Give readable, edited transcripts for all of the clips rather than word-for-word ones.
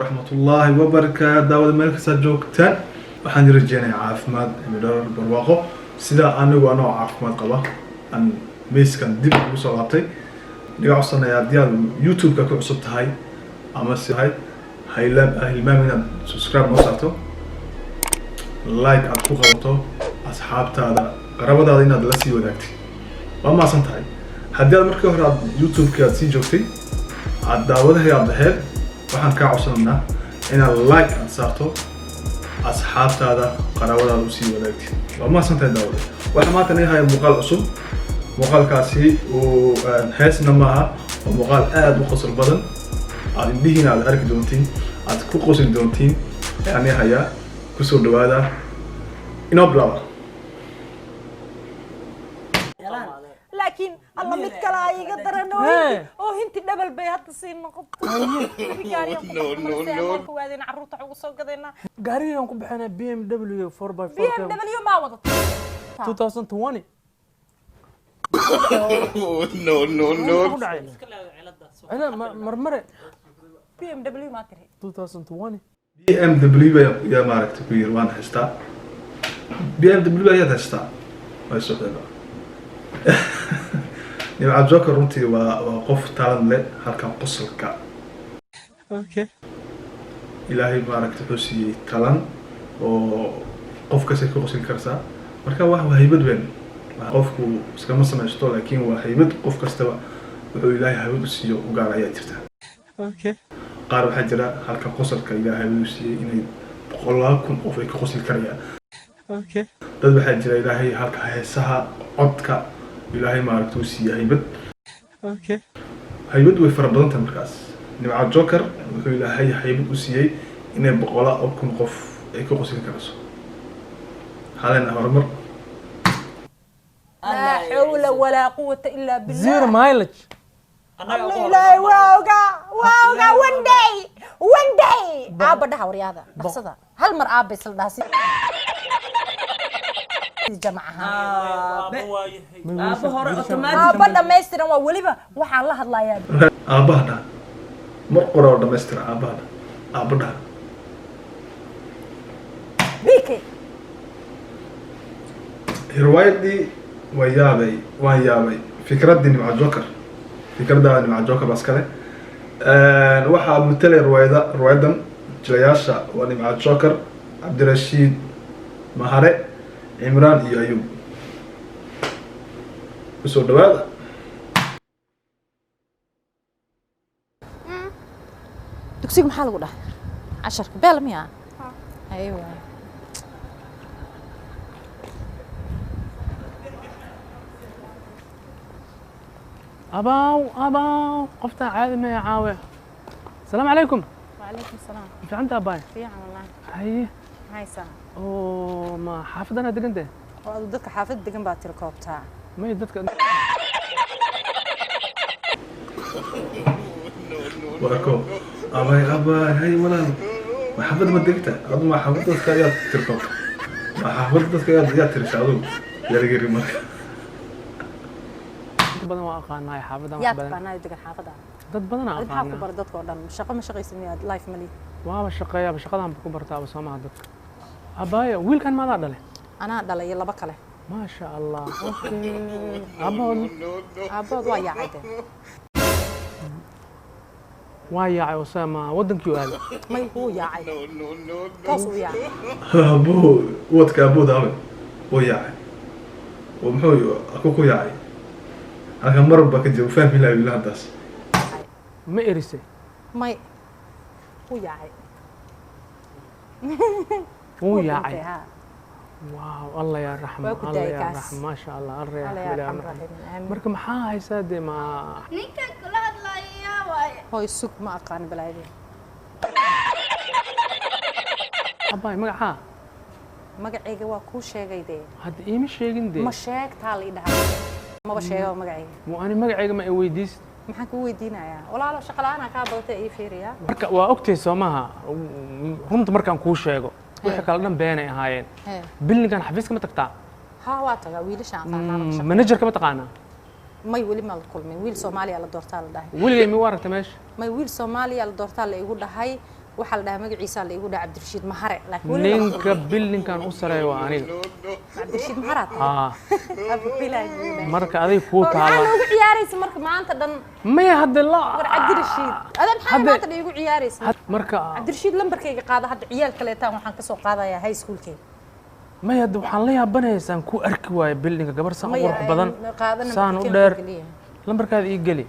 ورحمة الله وبركاته داود ملك سجوكتان waxaan rajeynayaa caafimaad midhoor barwaaqo sida anigu anoo caafimaad qaba aan meeskan dib ugu soo laabtay niga codsanayaa haddii aad youtube-ka ku cusub tahay ama si tahay hilmaam inaad subscribe noo saarto like aad ku qabato asxaabtaada qarabadaada inaad la sii wadaagtay waa maasan tahay haddii aad markii hore aad youtube-ka aad sii joogtay aad daawadahay aad ahayd waxaan kaa codsanaynaa inaad like aad saarto asxaabtaada qarabadaada u sii wadaagtay waa maasan tahay daawada waxaa maanta nahay muuqaal cusub muuqaalkaasi uu heesna maaha waa muuqaal aad u qosol badan aad indhihiina aad arki doontiin aad ku qosli doontiin yani hayaa kusoo dhawaada inoo bilaaba لكن الله متكلا يقدر درنوي او هنتي دبل بي هاد تصير نقط نو وهذين عروت حق سو قدينا غاريان ku bixina BMW 4x4 BMW ما وضت 2020 no انا مرمره BMW ما تري 2020 BMW يا ماركت كبير وانا حستا BMW يا حستا ما يسوى نبع جوكر runtii waa qof talent leh halkan qosolka okay ilaahay maaragtay wuxuu siiyey talan oo qof kasta ku qoslin kartaa marka waa haybad weyn qofku iskama samaysto laakiin waa haybad qof kastaba wuxuu ilaahay haybad u siiyo u gaar ayaa jirta okay qaar waxaa jira halkan qosolka ilaahay uu siiyey inay 100,000 qof ay ka qosli karayaan okay dad waxaa jira ilaahay halka heesaha codka ilaahay maaragtay uu siiyey haybad okay haybad way fara badan tahay markaas nimca joker wuxuu ilaahay haybad u siiyey inay 100,000 qof ay ka qosli karayso حالنا هرمر لا حول ولا قوة إلا بالله زيرو مايلج لا واوغا one day أبا ده ورياضة بقصدها هل مر أبي سلداسي جماعة أبا ده ماستر ووليبا وحال الله الله يا أبا ده مرقرة ده ماستر أبا ده بيكي روايتي ويابي فكرتي مع جوكر فكرتي مع جوكر بس كله waxaa matalay ruwaydan jilayaasha waa nimca joker cabdirashiid mahare cimraan iyo ayub kusoo dhawaada dugsiga maxaa lagu dhahay casharka beel miya aywa أباو قفتها عادي ما يعاوي السلام عليكم وعليكم السلام في عندها أباي في عم والله هاي سنة أوه ما حافظ أنا دقنته ودك حافظ دقن باتركوب تاع ما يدتك وأكو أباي هاي ولا ما حفظت ما دقته أظن ما حفظت كيات تركب ما حفظت كيات ترشادو يا رجال مرك بدنا واقعنا هاي حافظة يا تقانا يدق الحافظة dad badan أنا بحاول بردتك ودم شقة ما شقي سميها لايف ملي waa shaqeeyaa shaqadan ku bartaa Soomaaliya dadka abaya wiilkan ma dhalay أنا دلي يلا بكله ما شاء الله okay أبود ويا عادة ويا أسامة ودنك يقال ما هو يا عادة توصل يا أبو ودك أبو داوي وياعي ومحوي أكوكو ياعي أنا كم مرة بكتير وفاهم لا يلا هندس ما إرسي ما هو يا عادة هو يا عادة واو الله يا الرحمة الله يا الرحمة ما شاء الله الله يا الرحمة مركم حا هاي سادة ما ninka kula hadlaya waaye هو السوق ما أقان بلايدي أباي مقعها مقعيقة وكو شيغيدي هاد إيه مش شيغين دي ما شيغ تالي دها ما بشيغة مقعي وأنا مقعيقة ما إويديس maxaan ku weydiinayaa walaalo shaqo la'aan ka badata ii fiiriya marka waa ogtay Soomaha runta markaan kuu sheego wixii kala dhan been ay ahaayeen billigan xafiiska ma tagtaa ha waa tagaa wiilasha aan manager kama taqaanaa may weli ma kulmin wiil Soomaaliya la doortaa la dhahay weligay ma waragta meesha may wiil Soomaaliya la doortaa la igu dhahay waxa la dhahaa magaciisa la igu dhaca Cabdirashiid Mahare laakiin ninka buildingkan u sareeyo waa aniga Cabdirashiid Mahare abu bilaahi marka aday ku taala waxaan ugu ciyaaraysa marka maanta dhan ma hadda la war Cabdirashiid adan maxay maanta igu ciyaaraysa marka Cabdirashiid lambarkayga qaada hadda ciyaal kale taan waxaan ka soo qaadayaa high schoolkayga ma hadda waxaan la yaabanaysaan ku arki waay buildingka gabar saan qurux badan saan u dheer lambarkaada ii geli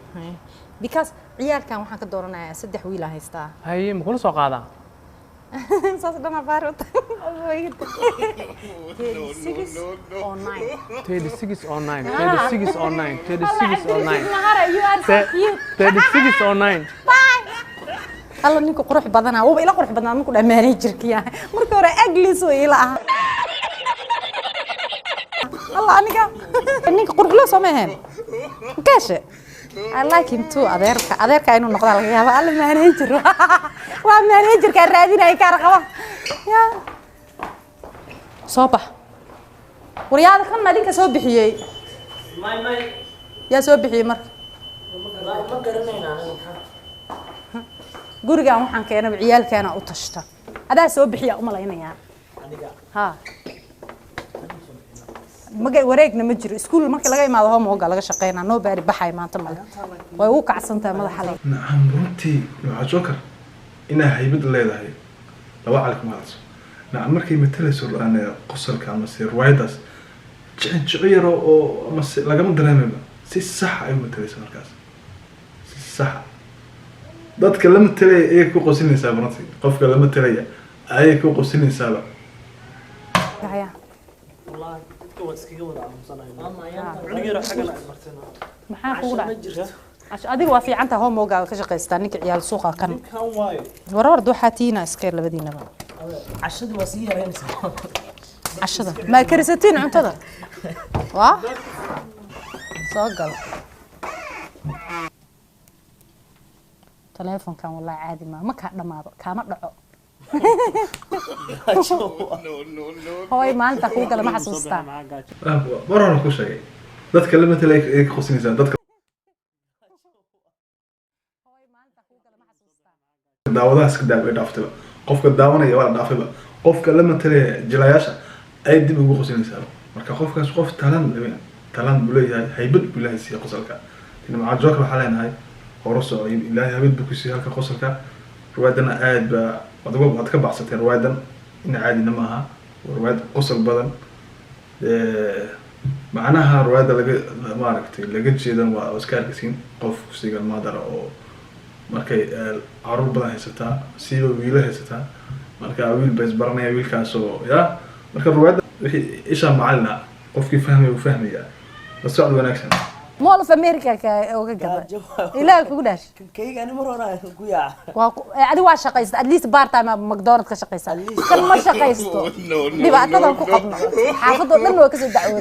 because ciyaalkan waxaan ka dooranayaa 3 wiil aan haystaa haye ma kula soo qaadaa saas dhama baarota 36 or 9 Mahare you are so cute 36 or 9 bye alla ninka qurux badana oo ila qurux badana markuu dhamaanay jirkiya markii hore ugly soo ila ah alla aniga ninka qurux loo sameeyeen kaashe I like him too adeerka inuu noqdo laga yaabo alla manager waa manager ka raadinay ka raqaba ya sooba waryaada kan madinka soo bixiyay may yaa soo bixiyay marka ma garanayna guriga waxaan keenay ciyaalkeena u tashta adaa soo bixiya uma laynaya aniga ha magay wareegna ma jiro iskuul markii laga imaado homework laga shaqeynaa noo baari baxay maanta male way u kacsantaa madaxa leh nacam runtii waxa joker ina haybad leedahay laba cali kuma hayso nacam markay matalayso qosolka ama si riwaayadas jiciyaro oo ama laga dareemay si sax ay matalayso markaas si sax dadka lama talay ay ku qosinaysaa runtii qofka lama talaya ay ku qosinaysaa haya maxaa kugu dhacay adiga waa fiican tahay homework ka shaqeystaa ninka ciyaal suuqa kan warar waxaa tiina iska labadiinaba cashadu waa sii yareynaysaa cashada ma karisatiin cuntada waa soo gal telefonkan wallahi caadi ma ka dhamaado kaama dhaco هاي ما أنت أخوك لما حسوستا. مرة أنا كوشة جاي. ذات كلمة لك إيه خصني زين ذات. داوودها سكداب إضافة بقى. قف كداونا يوال إضافة بقى. قف كلمة تري جلاياشة أي دي بيجو خصني زين. مركب قف كان قف تلان لبنا. تلان بلي هيبد بلي هسي قصلك. إنه مع الجوك بحالين هاي. ورصوا إلهي هيبد بكسي هالك قصلك. روادنا قاعد بقى. وضوء بعد كبع ستة روايدا إن عادي نماها وروايد قصر بدن معناها روايدا ما عرفتي لقيت جدا وأسكار كسين قف سيجا المادر أو مركي عروض بدن هيستها سيلو ويله هيستها مركي أويل بس برني أويل كاسو يا مركي روايدا إيش معلنا قف كيف فهمي وفهمي يا بس قعدوا نكسن مول في أمريكا كوجا إلا كوداش كي أنا مرة كويا أدي واش شقيست أدليس بارتا ما مقدورت كشقيست كل ما شقيستو دي بعد كذا كقبنا حافظوا لنا وكسر دعوة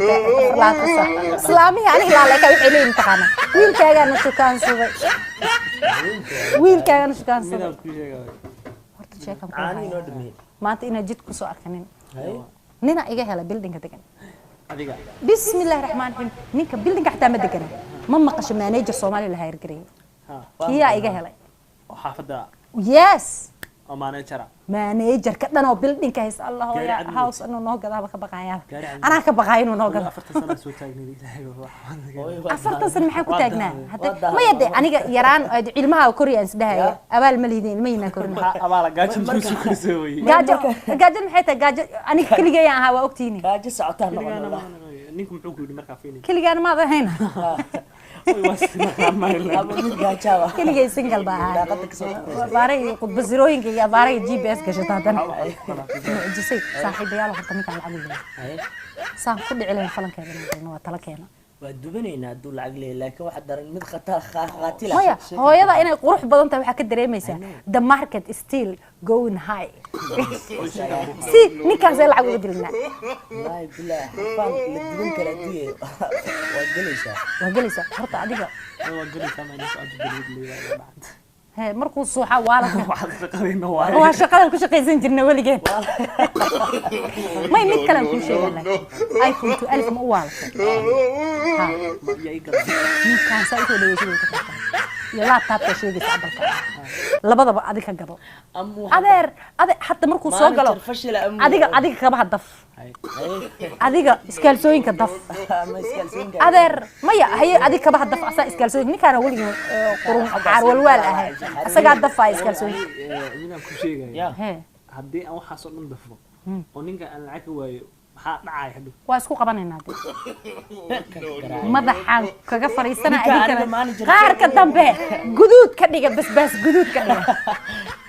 لا تصح إسلامي يعني لا لك يحلي امتحانه وين كان شو كان سوي وين كان شو كان سوي ما أنت إنا جيت كسر أركنين نينا إيجا هلا بيلدينج كتكن بسم الله الرحمن الرحيم نينك بيلدينج حتى ما دقنا ما مقش مانيجر صومالي اللي هيرجري هي إيجا هلا وحافظة يس مانيجر كدنا بيلدينج كيس الله يا هاوس إنه نوجد هذا بقايا أنا كبقاينه نوجد أفرت سنة محكو تاجنا ما يدي أنا يران علمها كوريانس ده أبال مليدين مينا كورنا أبالك جاجن تمسك كل سوي جاجن حتى جاجن أنا كل جاي عن هوا وقتيني جاجن ساعتين نيكم عقول مركب فيني كل جاي ما هنا كل جاي سنجل بقى باري بزيروين كي باري جي بي اس كشتاتن جسي صاحب يلا حطني على العقل صاحب كل علم فلان كذا إنه تلاكينا ودبنينا دول عقلي لكن واحد در المد قاتل هو يلا أنا قروح بدن تبي حكي دريميسا the market is still going high سي نيكا زي العقل بدلنا والله بالله حفان للدبن كلا وجلسة حرت عديقة وجلسة ما نفعل تدري هي مركو صوحة والله هو شغال كل شيء زين ولا جين ما يمد كلام كل شيء ولا ايفون 2000 مو والله ها مين كان سايته اللي يجي iyo laptopka sheegaysa abalka labadaba adiga gado adeer hadda markuu soo galo adiga kabaha daf adiga iskaalsooyinka daf adeer maya haye adiga kabaha daf asa iskaalsooyinka ninkaana weligiin qurun caar walwaal ahay asagaa dafaa iskaalsooyinka ninaan ku sheegaya haddii aan waxaas oo dhan dafo oo ninka aan lacag waayo maxaa dhacay hadhow waa isku qabanaynaa madaxaan kaga fariisanaa adinkana qaarka dambe guduud ka dhiga basbaas guduud ka dhiga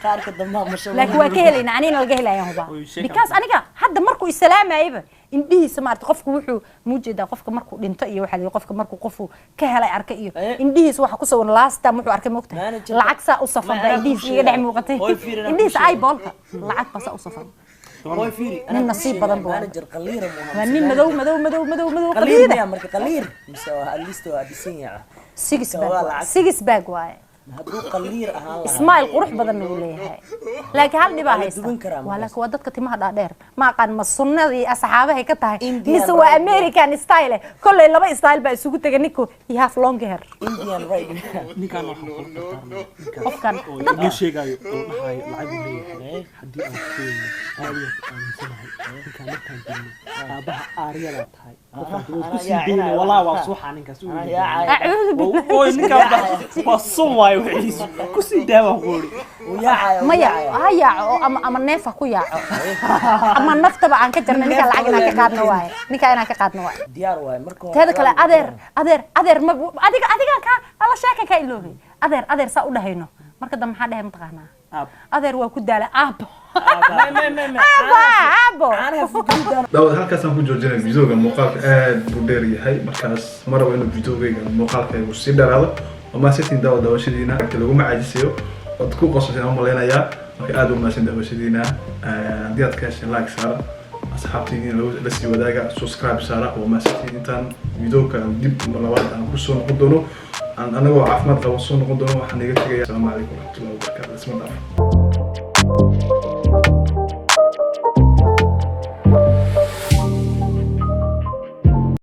qaarka dambe masha laakiin waa ka helaynaa anina laga helayaa huba because aniga hadda markuu islaamaayba indhihiisa maarta qofku wuxuu muujeedaa qofka markuu dhinto iyo waxa la qofka markuu qofu ka helay arka iyo indhihiisa waxa ku soo last time wuxuu arkay moogta lacag saa u safan baa indhihiisa iga dhex muuqatay indhihiisa ay boolka lacag baa saa u safan هوي فيري من نصيب بدن بو مانجر قلير وانين مدو قلير يا مركي قلير مسوا الليستو ديسينيا سيكس باك واي هدو قلير اهان اسماعيل قروح بدن uu leeyahay laakiin hal dhibaa haysta wala kuwa dadka timaha dhaadheer ma aqaan ma sunnadii asxaabaha ka tahay mise waa American style kulay laba style baa isugu tagay ninku you have long hair Indian right ninkan waxa ku tartarnaa qofkan dadka sheegayo oo dhahay lacag uu leeyahay hadii aan fiirno aariya aan sanahay ninkan markaan jirno aabaha aariyada tahay qofka ku sii deeyay walaa waa suuxa ninkaas uu oo ninkan waa sumay وعيسو كسي داوا قولي ويا مايا هيا اما نيفا ku yaaco ama naftaba aan ka jarnay ninka lacagna ka qaadno waay ninka inaan ka qaadno waay diyaar waay markoo teeda kale adeer ma adiga ka ala sheeka ka iloobi adeer saa u dhahayno marka dam maxaa dhahay mataqaana adeer waa ku daala aabo dawad halkaasaan ku joojinay videoga muuqaalka aad buu dheer yahay markaas maraba inuu videogayga muuqaalkaygu sii dheeraado وما سيتين داو دواشدينا لو ما عاجسيو ودكو قصصنا هم لينايا marka aad u maasan daawashadiina hadii aad ka heshay like saara asxaabtiina la sii wadaaga subscribe saara oo maasantiin intaan videoka dib labaad aan ku soo noqon doono anagoo caafimaad qabo soo noqon doono waxaan iga tagayaa assalaamu calaykum warahmatullahi wabarakatuh isma dhaaf